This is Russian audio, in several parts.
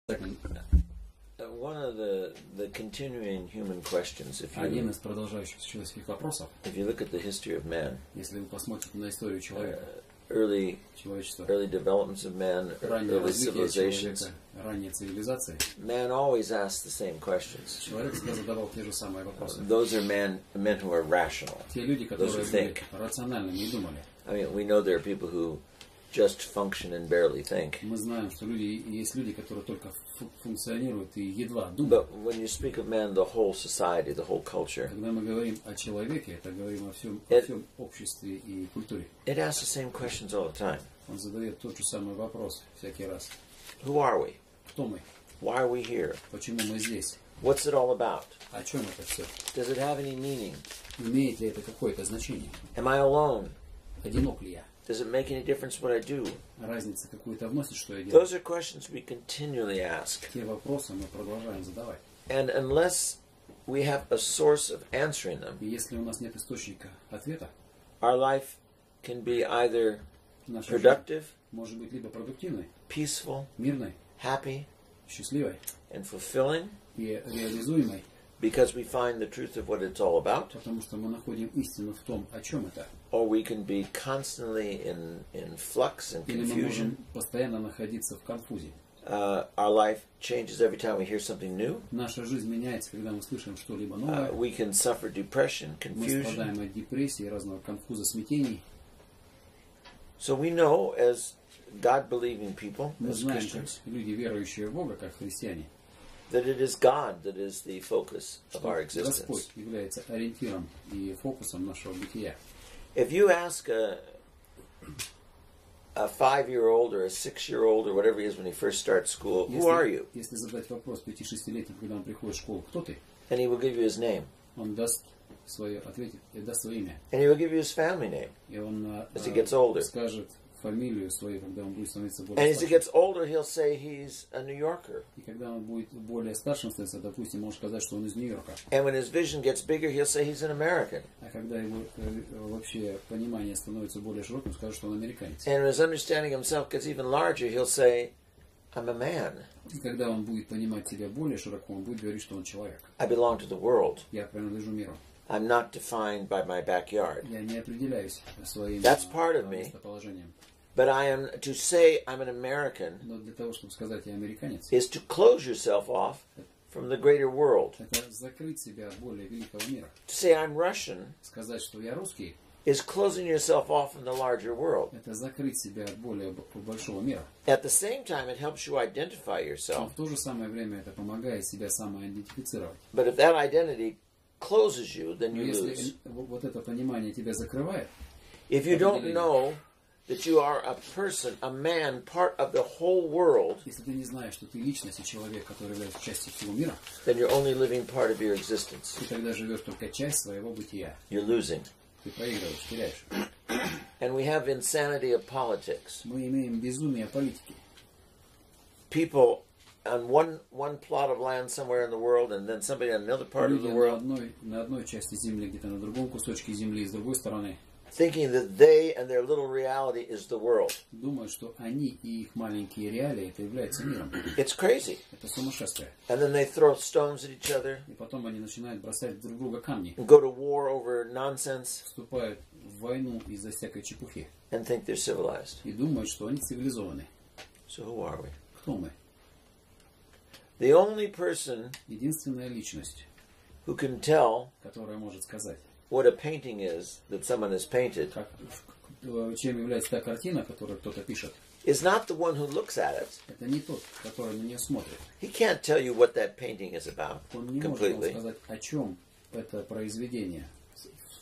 One of the continuing human questions, Один из продолжающихся человеческих вопросов, if you look at the history of man, если вы посмотрите на историю человека, early developments of man, раннее early развитие civilizations, человека, ранние цивилизации, man always asks the same questions. человек всегда задавал те же самые вопросы. Those are men who are rational. Те люди, которые Those who были think. рациональными и думали. I mean, we know there are people who just function and barely think. Мы знаем, что есть люди, которые только функционируют и едва думают. But when you speak of man, the whole society, the whole culture, Когда мы говорим о человеке, это говорим о всем обществе и культуре. it asks the same questions all the time. Он задает тот же самый вопрос всякий раз. Who are we? Кто мы? Why are we here? Почему мы здесь? What's it all about? О чем это все? Does it have any meaning? Имеет ли это какое-то значение? Am I alone? Одинок ли я? Does it make any difference what I do? Разница какую-то вносит, что я делаю? Those are questions we continually ask. Те вопросы мы продолжаем задавать. And unless we have a source of answering them, И если у нас нет источника ответа, our life can be either наша жизнь productive, может быть либо продуктивной, peaceful, мирной, happy, счастливой and fulfilling, и реализуемой, because we find the truth of what it's all about, потому что мы находим истину в том, о чем это. or we can be constantly in flux and Или мы confusion. можем постоянно находиться в конфузе. Our life changes every time we hear something new. Наша жизнь меняется, когда мы слышим что-либо новое. We can suffer depression, Мы confusion. страдаем от депрессии, разного конфуза, смятений. So we know, as God-believing people, Мы as знаем, как Christians, люди, верующие в Бога, как христиане, that it is God that is the focus of что our existence. Господь является ориентиром и фокусом нашего бытия. If you ask a 5-year-old or a 6-year-old or whatever he is when he first starts school, who are you? Если задать вопрос 5-6-летнему, когда он приходит в школу, кто ты? And he will give you his name. Он даст свое, ответит, даст свое имя. And he will give you his family name. И он As he gets older. скажет фамилию свою, когда он будет становиться And более as he старшим. gets older, he'll say he's a New Yorker. И когда он будет более старшим становиться, допустим, может сказать, что он из Нью-Йорка. And when his vision gets bigger, he'll say he's an American. А когда его вообще понимание становится более широким, он скажет, что он американец. And when his understanding of himself gets even larger, he'll say, I'm a man. И когда он будет понимать себя более широко, он будет говорить, что он человек. I belong to the world. Я принадлежу миру. I'm not defined by my backyard. Я не определяюсь своим That's part of me. местоположением. But I am to say I'm an American Но для того, чтобы сказать «я американец», is to close yourself off from the greater world. это закрыть себя от более великого мира. To say I'm Russian Сказать, что я русский, is closing yourself off from the larger world. это закрыть себя от более большого мира. At the same time, it helps you identify Но yourself. в то же самое время это помогает себя самоидентифицировать. But if that identity closes you, then Но you если lose. вот это понимание тебя закрывает, If you don't know that you are a person, a man, part of the whole world, если ты не знаешь, что ты личность и человек, который является частью всего мира, then you're only living part of your existence. ты тогда живешь только часть своего бытия. You're losing. Ты проигрываешь, теряешь. And we have insanity of politics. Мы имеем безумие политики. People on one plot of land somewhere in the world, and then somebody on another part of Люди the world, на одной части земли, где-то на другом кусочке земли, с другой стороны, thinking that they and their little reality is the world. думают, что они и их маленькие реалии это является миром. It's crazy. Это сумасшествие. And then they throw stones at each other, И потом они начинают бросать друг друга камни, and go to war over nonsense, вступают в войну из-за всякой чепухи and think they're civilized. и думают, что они цивилизованы. So who are we? Кто мы? The only person Единственная личность, who can tell которая может сказать, what a painting is that someone has painted чем является та картина, которую кто-то пишет. is not the one who looks at it. Это не тот, который на нее смотрит. He can't tell you what that painting is about Он не может вам completely. сказать, о чем это произведение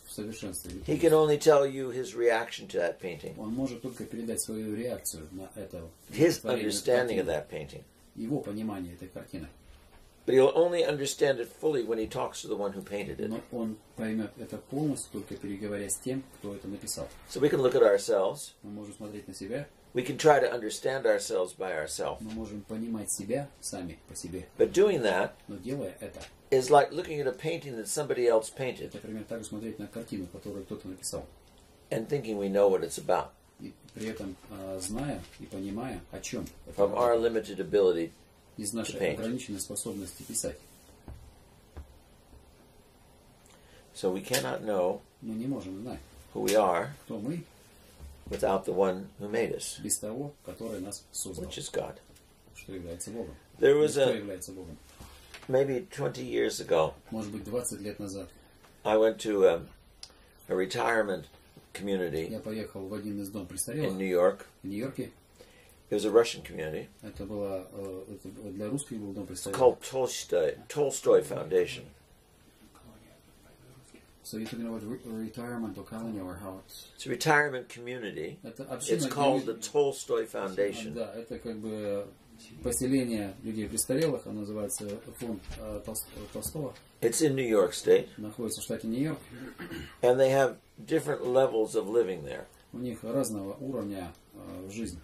в совершенстве. He can only tell you his reaction to that painting, Он может только передать свою реакцию на это. his творение, understanding of картину, that painting. его понимание этой картины. But he'll only understand it fully when he talks to the one who painted it. Но он поймет это полностью, только переговоря с тем, кто это написал. So we can look at ourselves. Мы можем смотреть на себя, We can try to understand ourselves by ourselves. мы можем понимать себя сами по себе. But doing that Но делая это, is like looking at a painting that somebody else painted это примерно так же смотреть на картину, которую кто-то написал. and thinking we know what it's about И при этом зная и понимая, о чем. from our limited ability из to нашей paint. ограниченной способности писать. So we cannot know Мы не можем знать, who we are кто мы, without the one who made us, без того, который нас создал, which is God. что является Богом. There was Кто a, является Богом. maybe 20 years ago, Может быть, 20 лет назад I went to a retirement community я поехал в один из дом in престарелых New York. в Нью-Йорке. It was a Russian community. Это было для русских был дом It's престарелых. called Tolstoy Foundation. So you're talking about retirement or colony or how it's... It's a retirement community. Это община, It's called the Tolstoy Foundation. Да, это как бы поселение людей престарелых, оно называется фонд Толстого, It's in New York State, находится в штате Нью-Йорк. and they have different levels of living there. У них разного уровня жизни,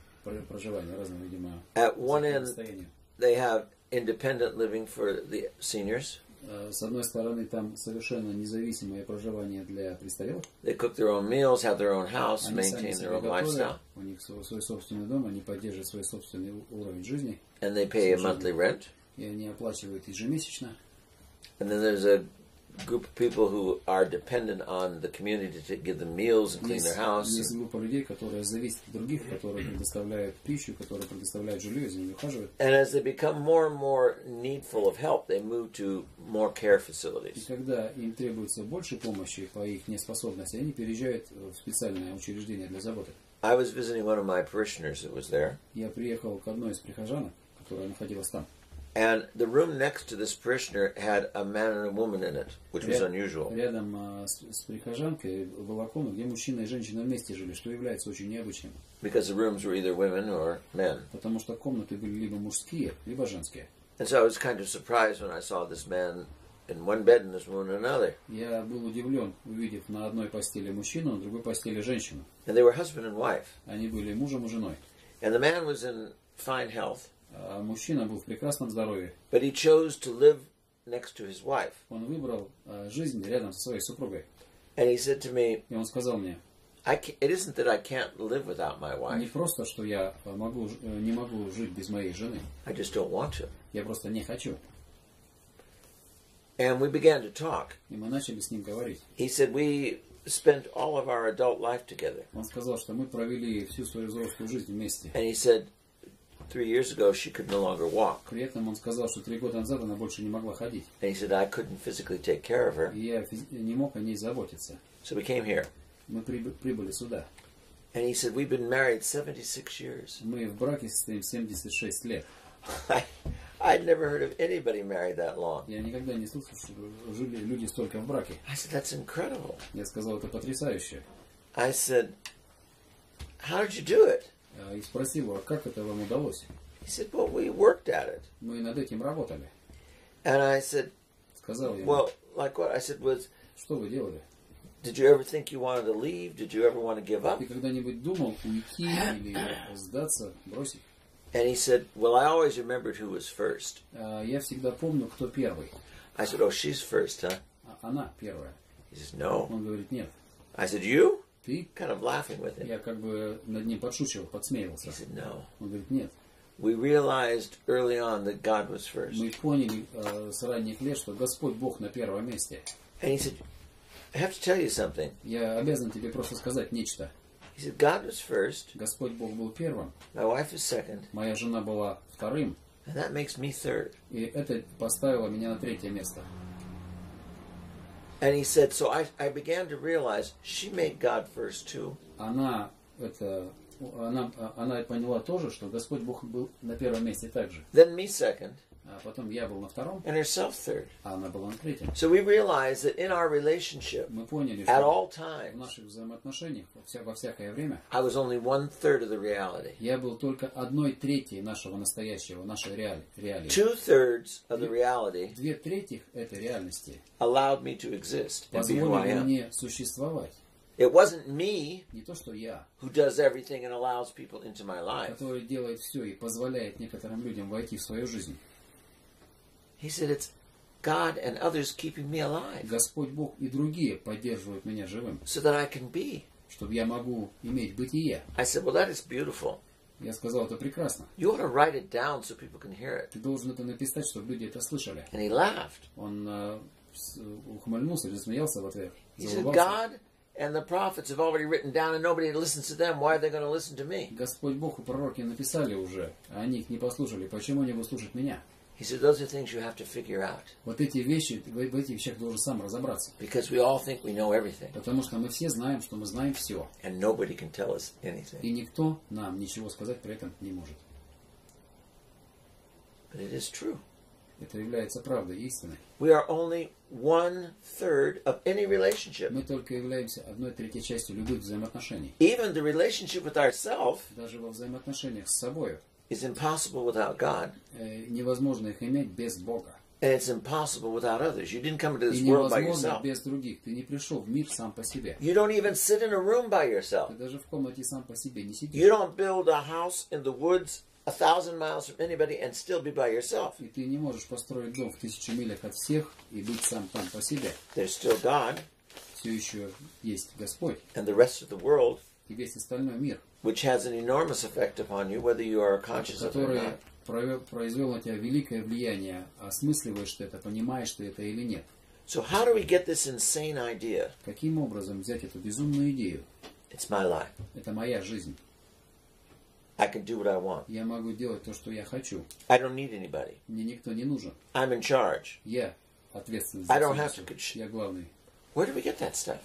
проживания, разного, видимо, At one end, состояния. they have independent living for the seniors. С одной стороны, там совершенно независимое проживание для престарелых. They cook their own meals, have their own house, Они сами maintain себе their own готовят, lifestyle, у них свой собственный дом, они поддерживают свой собственный уровень жизни, and they pay a monthly rent. и они оплачивают ежемесячно. And then there's a group of people who are dependent on the community to give them meals and clean their house. Есть группа людей, которые зависят от других, которые предоставляют пищу, которые предоставляют жилье, за ними ухаживают. And as they become more and more needful of help, they move to more care И facilities. когда им требуется больше помощи по их неспособности, они переезжают в специальное учреждение для заботы. I was visiting one of my parishioners that was there, Я приехал к одной из прихожанок, которая находилась там. and the room next to this parishioner had a man and a woman in it, which was unusual. Рядом с прихожанкой была комната, где мужчина и женщина вместе жили, что является очень необычным. Because the rooms were either women or men. Потому что комнаты были либо мужские, либо женские. And so I was kind of surprised when I saw this man in one bed and this woman in another. Я был удивлен, увидев на одной постели мужчину, на другой постели женщину. And they were husband and wife. Они были мужем и женой. And the man was in fine health, А мужчина был в прекрасном здоровье. but he chose to live next to his wife. Он выбрал жизнь рядом со своей супругой. And he said to me, И он сказал мне, it isn't that I can't live without my не wife. просто, что я не могу жить без моей жены. I just don't want to. Я просто не хочу. And we began to talk. И мы начали с ним говорить. He said, we spent all of our adult life together. Он сказал, что мы провели всю свою взрослую жизнь вместе. And he said, 3 years ago, she could no longer walk. При этом он сказал, что 3 года назад она больше не могла ходить. And he said, I couldn't physically take care of her. И я не мог о ней заботиться. So we came here. Мы прибыли сюда. And he said, we've been married 76 years. Мы в браке состоим 76 лет. I'd never heard of anybody married that long. Я никогда не слышал, что жили люди столько в браке. I said, that's incredible. Я сказал, это потрясающе. I said, how did you do it? И спросил его, а как это вам удалось? He said, well, we worked at it. Мы над этим работали. And I said, Сказал ему, well, like what? I said, что вы делали? did you ever think you wanted to leave? Did you ever want to give up? Ты когда-нибудь думал уйти или сдаться, бросить? And he said, well, I always remembered who was first. Я всегда помню, кто первый. I said, oh, she's first, huh? Она первая. He says, no. Он говорит, нет. I said, you? Ты? Kind of laughing with him. Я как бы над ним подшучивал, подсмеивался. He said, no. Он говорит, нет. We realized early on that God was first. Мы поняли с ранних лет, что Господь Бог на первом месте. And he said, I have to tell you something. Я обязан тебе просто сказать нечто. He said, God was first. Господь Бог был первым. My wife is second. Моя жена была вторым. And that makes me third. И это поставило меня на третье место. And he said, so I began to realize she made God first too. Она поняла тоже, что Господь Бог был на первом месте также. Then me second. А потом я был на втором, And herself third. а она была на третьем. So we realized that in our relationship, Мы поняли, at что all в times, наших взаимоотношениях во всякое время I was only 1/3 of the reality. я был только 1/3 нашего настоящего, нашей реалии. 2/3 of the reality 2/3 этой реальности allowed me to exist and be who I позволили am. мне существовать. It wasn't me Не то, что я, who does everything and allows people into my life. который делает все и позволяет некоторым людям войти в свою жизнь. He said, it's God and others keeping me alive Господь Бог и другие поддерживают меня живым, so that I can be. чтобы я могу иметь бытие. I said, well, that is beautiful. Я сказал, это прекрасно. You ought to write it down so people can hear it. Ты должен это написать, чтобы люди это слышали. And he laughed. Он ухмыльнулся, засмеялся в ответ. He said, God and the prophets have already written down and nobody listens to them. Why are they going to listen to me? Господь Бог и пророки написали уже, а они их не послушали. Почему они будут слушать меня? He said, those are things you have to figure out. Вот эти вещи, в этих вещах должен сам разобраться. Because we all think we know everything. Потому что мы все знаем, что мы знаем все. And nobody can tell us anything. И никто нам ничего сказать при этом не может. But it is true. Это является правдой, истиной. We are only 1/3 of any relationship. Мы только являемся 1/3 частью любых взаимоотношений. Even the relationship with ourselves Даже во взаимоотношениях с собой is impossible without God. Невозможно их иметь без Бога. And it's impossible without others. You didn't come into this И world by невозможно yourself. без других. Ты не пришел в мир сам по себе. You don't even sit in a room by yourself. Ты даже в комнате сам по себе не сидишь. You don't build a house in the woods 1,000 miles from anybody and still be by yourself. И ты не можешь построить дом в 1000 милях от всех и быть сам там по себе. There's still God. Все еще есть Господь. And the rest of the world, И весь остальной мир, which has an enormous effect upon you, whether you are conscious of it or not. который произвел на тебя великое влияние, осмысливаешь ты это, понимаешь ты это или нет. So how do we get this insane idea? Каким образом взять эту безумную идею? It's my life. Это моя жизнь. I can do what I want. Я могу делать то, что я хочу. I don't need anybody. Мне никто не нужен. I'm in charge. Я ответственный I за don't have все. to. Я главный. Where do we get that stuff?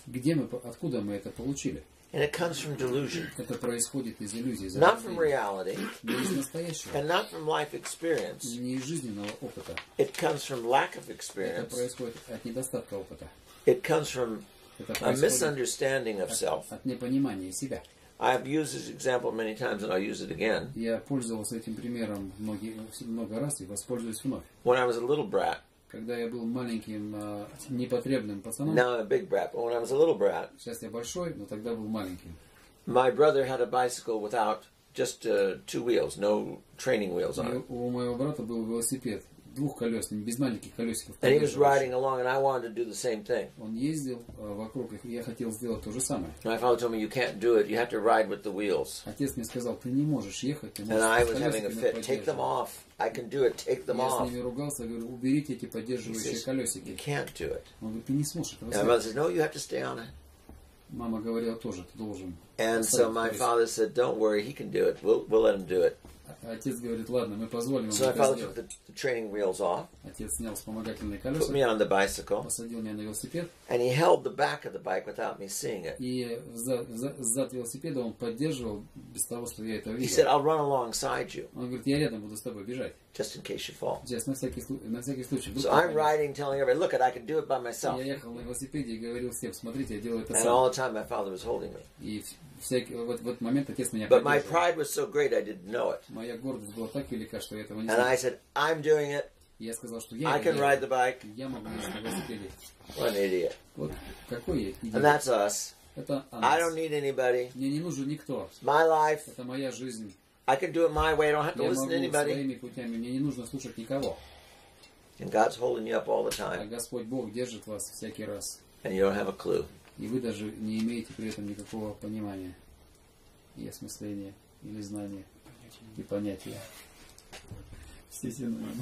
Откуда мы это получили? And it comes from delusion. Это происходит из иллюзий. Not from reality. Не из настоящего. And not from life experience. Не из жизненного опыта. It comes from lack of Это experience. происходит от недостатка опыта. It comes from Это a происходит misunderstanding of self. от непонимания себя. I've used this example many times and I'll use it again. Я пользовался этим примером много раз и воспользуюсь вновь. When I was a little brat, Когда я был маленьким, непотребным пацаном, now I'm a big brat, but when I was a little brat, сейчас я большой, но тогда был маленьким. my brother had a bicycle without just 2 wheels, no training wheels on И it. у моего брата был велосипед двухколесный, без маленьких колесиков. And he was riding along and I wanted to do the same thing. Он ездил вокруг их, и я хотел сделать то же самое. My father told me, you can't do it, you have to ride with the wheels. Отец мне сказал, ты не можешь ехать, ты And можешь I с was having a колесиками fit. Take them поддерживать. off. I can do it. Take them Я с off. ними ругался, говорю, уберите эти He поддерживающие says, you колесики. can't do it. Он говорит, ты не сможешь этого And my mother сделать. says, no, you have to stay on it. Мама говорила тоже, ты должен. And so оставить my колесико. father said, don't worry, he can do it. We'll let him do it. Отец говорит, ладно, мы позволим ему So my это father took сделать. the training wheels off, Отец снял вспомогательные put колеса, me on the bicycle, посадил меня на велосипед, and he held the back of the bike without me seeing it. и зад велосипеда он поддерживал без того, что я это He видел. said, I'll run alongside you, Он говорит, я рядом буду с тобой бежать. just in case you fall. Сейчас на всякий случай. Вдруг So ты I'm упадешь. riding, telling everybody, look, I can do it by myself. Я ехал на велосипеде и говорил всем, смотрите, я делаю это And сам. all the time my father was holding me. И в этот момент отец меня But my поддерживал. pride was so great, I didn't know it. Моя гордость была так велика, что я этого не And I знал. said, I'm doing it. И я сказал, что я I can ride the bike. Я могу ездить на велосипеде. What an idiot. Вот какой я And идиот. that's us. Это о I нас. don't need anybody. Мне не нужен никто. It's my life. Это моя жизнь. I can do it my way. I don't have to Я listen могу to anybody. своими путями. Мне не нужно слушать никого. And God's holding you up all the А time. Господь Бог держит вас всякий раз. And you don't have a clue. И вы даже не имеете при этом никакого понимания и осмысления, или знания, и понятия. Все синонимы.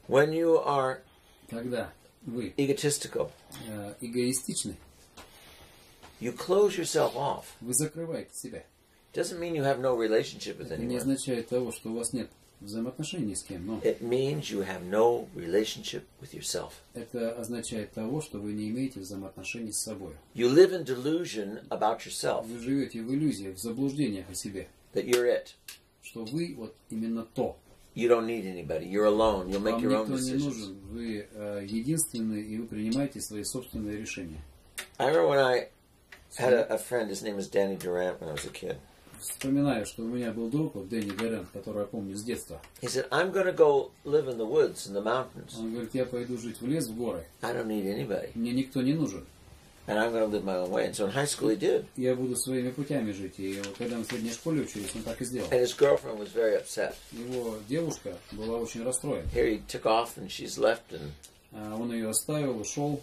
When you are Когда вы egotistical, эгоистичны, you close yourself off. вы закрываете себя. Doesn't mean you have no relationship with Это не anyone. означает того, что у вас нет взаимоотношений ни с кем, но It means you have no relationship with yourself. это означает того, что вы не имеете взаимоотношений с собой. You live in delusion about yourself, Вы живете в иллюзиях, в заблуждениях о себе, that you're it. что вы вот именно то. You don't need anybody. You're alone. You'll make Вам your own никто не decisions. нужен, вы единственный, и вы принимаете свои собственные решения. I remember when I had a friend, his name was Danny Durant, when I was a kid. Вспоминаю, что у меня был друг, вот Дэнни Гарант, которого я помню с детства. He said, I'm going to go live in the woods, in the mountains. Он говорит, я пойду жить в лес, в горы. I don't need anybody. Мне никто не нужен. And I'm going to live my own way. And so in high school he did. Я буду своими путями жить. И вот когда мы в средней школе учились, он так и сделал. And his girlfriend was very upset. Его девушка была очень расстроена. Here he took off and she's left. And Он ее оставил, ушел.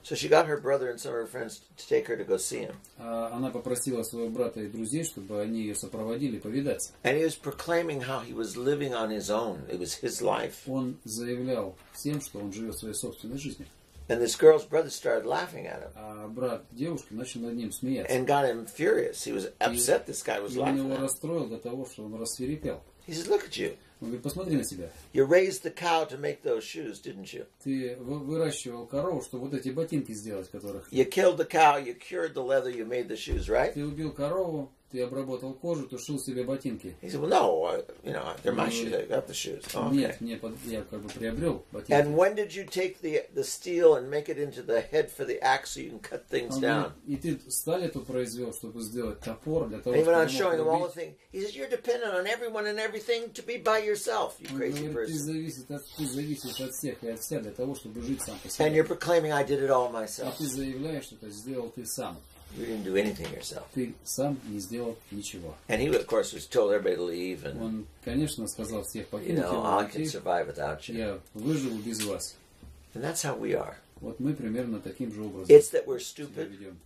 So she got her brother and some of her friends to take her to go see him. Она попросила своего брата и друзей, чтобы они ее сопроводили повидаться. And he was proclaiming how he was living on his own. It was his life. Он заявлял всем, что он живет своей собственной жизнью. And this girl's brother started laughing at him. А брат девушки начал над ним смеяться. And got him furious. He was upset this guy was И он laughing его at him. расстроил до того, что он рассвирепел. He says, look at you. Он говорит, посмотри на себя. You raised the cow to make those shoes, didn't you? Ты выращивал корову, чтобы вот эти ботинки сделать, которых... You killed the cow, you cured the leather, you made the shoes, right? Ты убил корову, ты обработал кожу, ты шил себе ботинки. He said, well, no, they're my shoes. I got the shoes. Oh, okay. Нет, я как бы приобрел ботинки. And when did you take the steel and make it into the head for the axe so you can cut things down? И ты сталь эту произвел, чтобы сделать топор для того, And he went on чтобы showing him all the рубить. things. He says, you're dependent on everyone and everything to be by yourself, you Он crazy говорит, person. ты зависишь от всех и от вся для того, чтобы жить сам по And you're себе. proclaiming, I did it all И myself. ты заявляешь, что это сделал ты сам. You didn't do anything yourself. Ты сам не сделал ничего. And he, of course, was told everybody to leave and, Он, конечно, сказал всех you покинуть know, его, I can уйти. survive without you. Я выживу без вас. And that's how we are. Вот мы примерно таким же образом It's that we're себя stupid, ведем.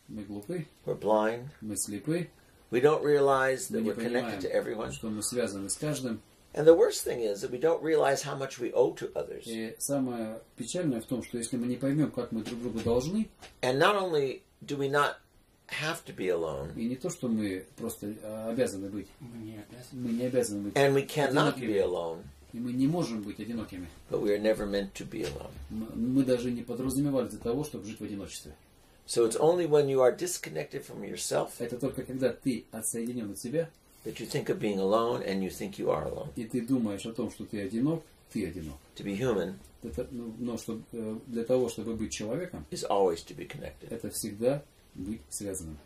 Мы глупы, we're blind, мы слепы, we don't realize мы that не we're connected to everyone. понимаем, что мы связаны с каждым. And the worst thing is that we don't realize how much we owe to others. И самое печальное в том, что если мы не поймем, как мы друг другу должны, And not only do we not have to be alone, и не то, что мы просто обязаны быть, мы не обязаны быть and we cannot be одинокими, alone, и мы не можем быть одинокими. but we are never meant to be alone. Мы даже не подразумевали для того, чтобы жить в одиночестве. So it's only when you are disconnected from yourself Это только когда ты отсоединен от себя, that you think of being alone and you think you are alone. и ты думаешь о том, что ты одинок, ты одинок. To be human Но для того, чтобы быть человеком, is always to be connected. это всегда быть связанным.